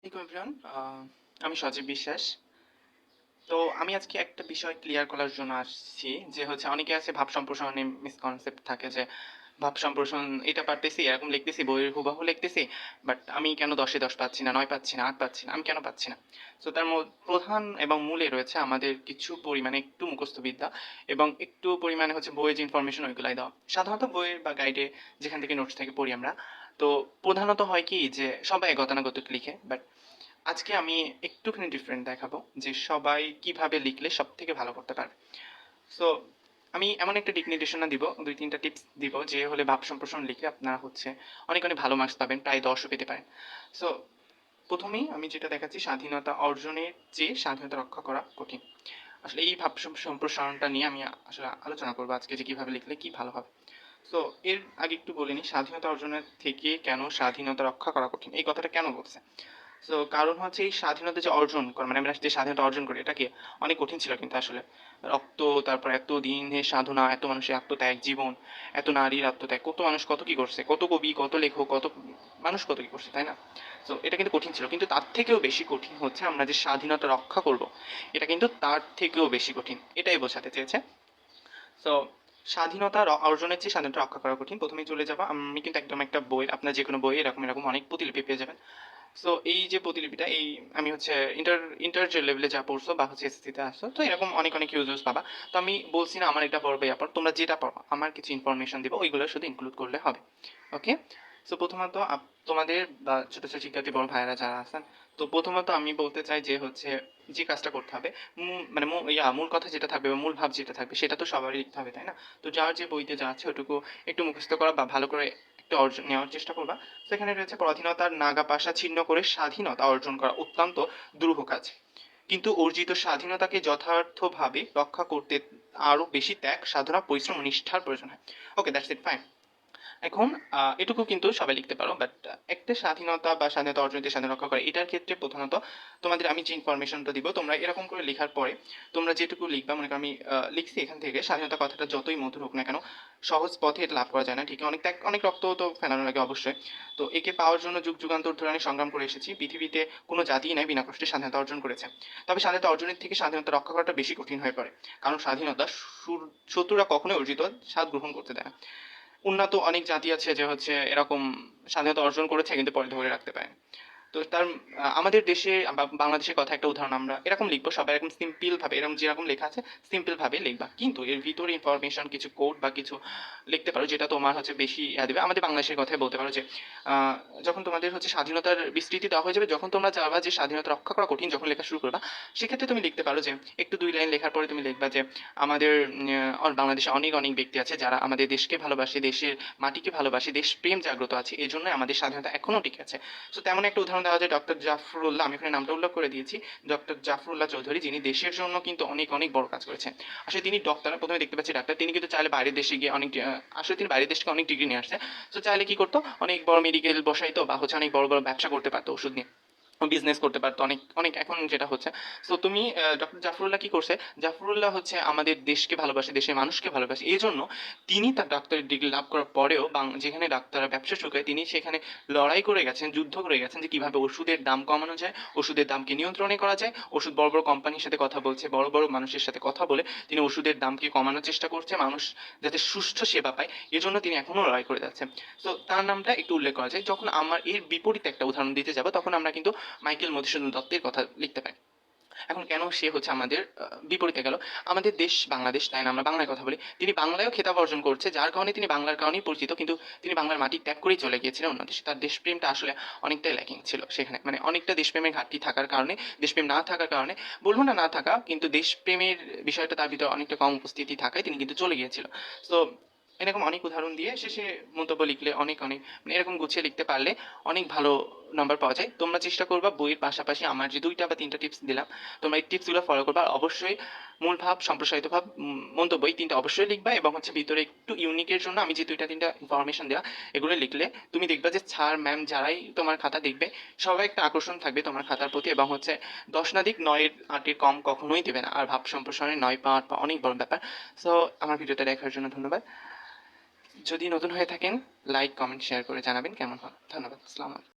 Everyone, আমি সজীব বিশ্বাস। তো আমি আজকে একটা বিষয় ক্লিয়ার করার জন্য আসছি, যে হচ্ছে অনেকে আছে ভাব সম্প্রসারণে মিসকনসেপ্ট থাকে যে ভাব সম্প্রসারণ এটা পারতেছি, এরকম লিখতেছি, বইয়ের হুবাহু লিখতেছি, বাট আমি কেন 10-এ 10 পাচ্ছি না, 9 পাচ্ছি না, 8 পাচ্ছি না, আমি কেন পাচ্ছি না? তো তার প্রধান এবং মূলে রয়েছে আমাদের কিছু পরিমাণে একটু মুখস্থ বিদ্যা এবং একটু পরিমাণে হচ্ছে বইয়ের যে ইনফরমেশন ওইগুলাই দেওয়া। সাধারণত বইয়ের বা গাইডে যেখান থেকে নোটস থেকে পড়ি আমরা, তো প্রধানত হয় কি যে সবাই গতানুগতিক লিখে, বাট আজকে আমি একটুখানি ডিফারেন্ট দেখাবো যে সবাই কিভাবে লিখলে সব থেকে ভালো করতে পারবে। সো আমি এমন একটা দিক নির্দেশনা দিব, 2-3টা টিপস দিব, যে হলে ভাব সম্প্রসারণ লিখলে আপনারা হচ্ছে অনেক অনেক ভালো মার্কস পাবেন, প্রায় 10ও পেতে পারেন। সো প্রথমেই আমি যেটা দেখাচ্ছি, স্বাধীনতা অর্জনের চেয়ে স্বাধীনতা রক্ষা করা কঠিন। আসলে এই ভাব সম্প্রসারণটা নিয়ে আমি আসলে আলোচনা করবো আজকে, যে কিভাবে লিখলে কি ভালো হবে। তো এর আগে একটু বলে নিই, স্বাধীনতা অর্জনের থেকে কেন স্বাধীনতা রক্ষা করা কঠিন, এই কথাটা কেন বলছে। সো কারণ হচ্ছে এই স্বাধীনতা যে অর্জন করা, মানে আমরা যে স্বাধীনতা অর্জন করি, এটা কি অনেক কঠিন ছিল কিন্তু আসলে। রক্ত, তারপর এত দিনের সাধনা, এত মানুষের আত্মত্যাগ, জীবন, এত নারীর আত্মত্যাগ, কত মানুষ কত কি করছে, কত কবি, কত লেখক, কত মানুষ কত কি করছে, তাই না? সো এটা কিন্তু কঠিন ছিল, কিন্তু তার থেকেও বেশি কঠিন হচ্ছে আমরা যে স্বাধীনতা রক্ষা করব, এটা কিন্তু তার থেকেও বেশি কঠিন, এটাই বোঝাতে চেয়েছে। সো স্বাধীনতা অর্জনের চেয়ে স্বাধীনতা রক্ষা করা কঠিন। প্রথমেই চলে যাবো, আমি কিন্তু একদম একটা বই, আপনার যে কোনো বই এরকম এরকম অনেক প্রতিলিপি পেয়ে যাবেন। সো এই যে প্রতিলিপিটা, এই আমি হচ্ছে ইন্টার যে লেভেলে যা পড়ছো বা হচ্ছে এসএসসিতে আসছো, তো এরকম অনেক অনেক ইউজার্স পাবা। তো আমি বলছি না আমার এটা পড়বে পর, তোমরা যেটা পড়ো আমার কিছু ইনফরমেশন দিব, ওইগুলো শুধু ইনক্লুড করলে হবে। ওকে। সো প্রথমত তোমাদের বা ছোট ছোট শিক্ষার্থী বড় ভাইয়েরা যারা আছেন, তো প্রথমত আমি বলতে চাই যে হচ্ছে যে কাজটা করতে হবে, মানে মূল কথা যেটা থাকবে বা মূল ভাব যেটা থাকবে সেটা তো সবারই লিখতে হবে, তাই না? তো যার যে বইতে যা আছে ওটুকু একটু মুখস্থ করা বা ভালো করে একটু অর্জন নেওয়ার চেষ্টা করবা। সেখানে রয়েছে, পরাধীনতার নাগা পাশা ছিন্ন করে স্বাধীনতা অর্জন করা অত্যন্ত দুরূহ কাজ, কিন্তু অর্জিত স্বাধীনতাকে যথার্থভাবে রক্ষা করতে আরো বেশি ত্যাগ, সাধনা, পরিশ্রম ও নিষ্ঠার প্রয়োজন হয়। ওকে, দ্যাটস ইট, ফাইন। এখন এটুকু কিন্তু সবাই লিখতে পারো, বাট একটা স্বাধীনতা বা স্বাধীনতা অর্জনকে স্বাধীন রক্ষা করে, এটার ক্ষেত্রে প্রধানত তোমাদের আমি যে ইনফরমেশনটা দিব, তোমরা এরকম করে লেখার পরে তোমরা যেটুকু লিখবা, মনে করো আমি লিখছি এখান থেকে, স্বাধীনতা কথাটা যতই মধুর হোক না কেন, সহজ পথে এটা লাভ করা যায় না, ঠিক অনেক ত্যাগ, অনেক রক্ত তো ফেলানো লাগে অবশ্যই। তো একে পাওয়ার জন্য যুগ যুগান্তর ধরে আমি সংগ্রাম করে এসেছি, পৃথিবীতে কোনো জাতিই নাই বিনা কষ্টে স্বাধীনতা অর্জন করেছে। তবে স্বাধীনতা অর্জনের থেকে স্বাধীনতা রক্ষা করাটা বেশি কঠিন হয়ে পড়ে, কারণ স্বাধীনতা শত্রুরা কখনোই অর্জিত স্বাদ গ্রহণ করতে দেয় না। উন্নত অনেক জাতি আছে যে হচ্ছে এরকম স্বাধীনতা অর্জন করেছে কিন্তু পরে ধরে রাখতে পারে। তো তার আমাদের দেশে বা বাংলাদেশের কথা একটা উদাহরণ আমরা এরকম লিখবো, সবাই এরকম সিম্পল ভাবে, এরকম যেরকম লেখা আছে সিম্পল ভাবে লিখবা, কিন্তু এর ভিতরে ইনফরমেশন কিছু কোড বা কিছু লিখতে পারো যেটা তোমার হচ্ছে বেশি দেবে। আমাদের বাংলাদেশের কথাই বলতে পারো যে যখন তোমাদের হচ্ছে স্বাধীনতার বিস্তৃতি দেওয়া হয়ে যাবে, যখন তোমরা চাবা যে স্বাধীনতা রক্ষা করা কঠিন, যখন লেখা শুরু করবা, সেক্ষেত্রে তুমি লিখতে পারো যে একটু 2 লাইন লেখার পরে তুমি লিখবা যে আমাদের বাংলাদেশে অনেক অনেক ব্যক্তি আছে যারা আমাদের দেশকে ভালোবাসে, দেশের মাটিকে ভালোবাসে, দেশপ্রেম জাগ্রত আছে, এই জন্য আমাদের স্বাধীনতা এখনো টিকে আছে। তো তেমন একটা উদাহরণ দেওয়া যায় ডক্টর জাফরুল্লাহ, আমি এখানে নামটা উল্লেখ করে দিয়েছি, ডক্টর জাফরুল্লাহ চৌধুরী, যিনি দেশের জন্য কিন্তু অনেক অনেক বড় কাজ করেছেন। আসলে তিনি ডক্টর, প্রথমে দেখতে পাচ্ছি ডাক্তার, তিনি কিন্তু চাইলে বাইরের দেশে গিয়ে অনেক আসলে তিনি বাইরের দেশ থেকে অনেক ডিগ্রি নিয়ে আসছে। তো চাইলে কি করতো, অনেক বড় মেডিকেল বসাইতো বা হচ্ছে অনেক বড় বড় ব্যবসা করতে পারতো ওষুধ নিয়ে, বিজনেস করতে পারতো অনেক অনেক, এখন যেটা হচ্ছে। সো তুমি ডক্টর জাফরুল্লাহ কি করছে, জাফরুল্লাহ হচ্ছে আমাদের দেশকে ভালোবাসে, দেশের মানুষকে ভালোবাসে, এই জন্য তিনি তার ডাক্তারের ডিগ্রি লাভ করার পরেও যেখানে ডাক্তাররা ব্যবসা শুরু করে তিনি সেখানে লড়াই করে গেছেন, যুদ্ধ করে গেছেন, যে কিভাবে ওষুধের দাম কমানো যায়, ওষুধের দামকে নিয়ন্ত্রণে করা যায়। ওষুধ বড় বড় কোম্পানির সাথে কথা বলছে, বড় বড় মানুষের সাথে কথা বলে তিনি ওষুধের দামকে কমানোর চেষ্টা করছে, মানুষ যাতে সুষ্ঠু সেবা পায়, এজন্য তিনি এখনো লড়াই করে যাচ্ছেন। তো তার নামটা একটু উল্লেখ করা যায়। যখন আমার এর বিপরীতে একটা উদাহরণ দিতে যাব, তখন আমরা কিন্তু মাইকেল মধুসূদন দত্তের কথা লিখতে পারি। এখন কেন সে হচ্ছে আমাদের বিপরীতে গেল, আমাদের দেশ বাংলাদেশ, তাই না, আমরা বাংলায় কথা বলি, তিনি বাংলায়ও খেতাব অর্জন করছে, যার কারণে তিনি বাংলার কারণেই পরিচিত, কিন্তু তিনি বাংলার মাটি ত্যাগ করেই চলে গিয়েছিলেন অন্য দেশে। তার দেশপ্রেমটা আসলে অনেকটাই ল্যাকিং ছিল সেখানে, মানে অনেকটা দেশপ্রেমের ঘাটতি থাকার কারণে, দেশপ্রেম না থাকার কারণে, বলবো না না থাকা, কিন্তু দেশপ্রেমের বিষয়টা তার ভিতরে অনেকটা কম উপস্থিতি থাকায় তিনি কিন্তু চলে গিয়েছিল। তো এরকম অনেক উদাহরণ দিয়ে শেষে মন্তব্য লিখলে অনেক অনেক, মানে এরকম গুছিয়ে লিখতে পারলে অনেক ভালো নাম্বার পাওয়া যায়। তোমরা চেষ্টা করবা বইয়ের পাশাপাশি আমার যে 2টা বা 3টা টিপস দিলাম, তোমরা এই টিপসগুলো ফলো করবা। আর অবশ্যই মূল ভাব, সম্প্রসারিত ভাব, মন্তব্য, এই 3টা অবশ্যই লিখবা, এবং হচ্ছে ভিতরে একটু ইউনিকের জন্য আমি যে 2টা 3টা ইনফরমেশন দেওয়া, এগুলো লিখলে তুমি দেখবা যে স্যার ম্যাম যারাই তোমার খাতা দেখবে, সবাই একটা আকর্ষণ থাকবে তোমার খাতার প্রতি, এবং হচ্ছে 10 না দিক 9-8-এর কম কখনোই দেবে না। আর ভাব সম্প্রসারণে 9 পাওয়া অনেক বড় ব্যাপার। সো আমার ভিডিওটা দেখার জন্য ধন্যবাদ। যদি নতুন হয়ে থাকেন, লাইক কমেন্ট শেয়ার করে জানাবেন কেমন হয়। ধন্যবাদ, আসসালামু আলাইকুম।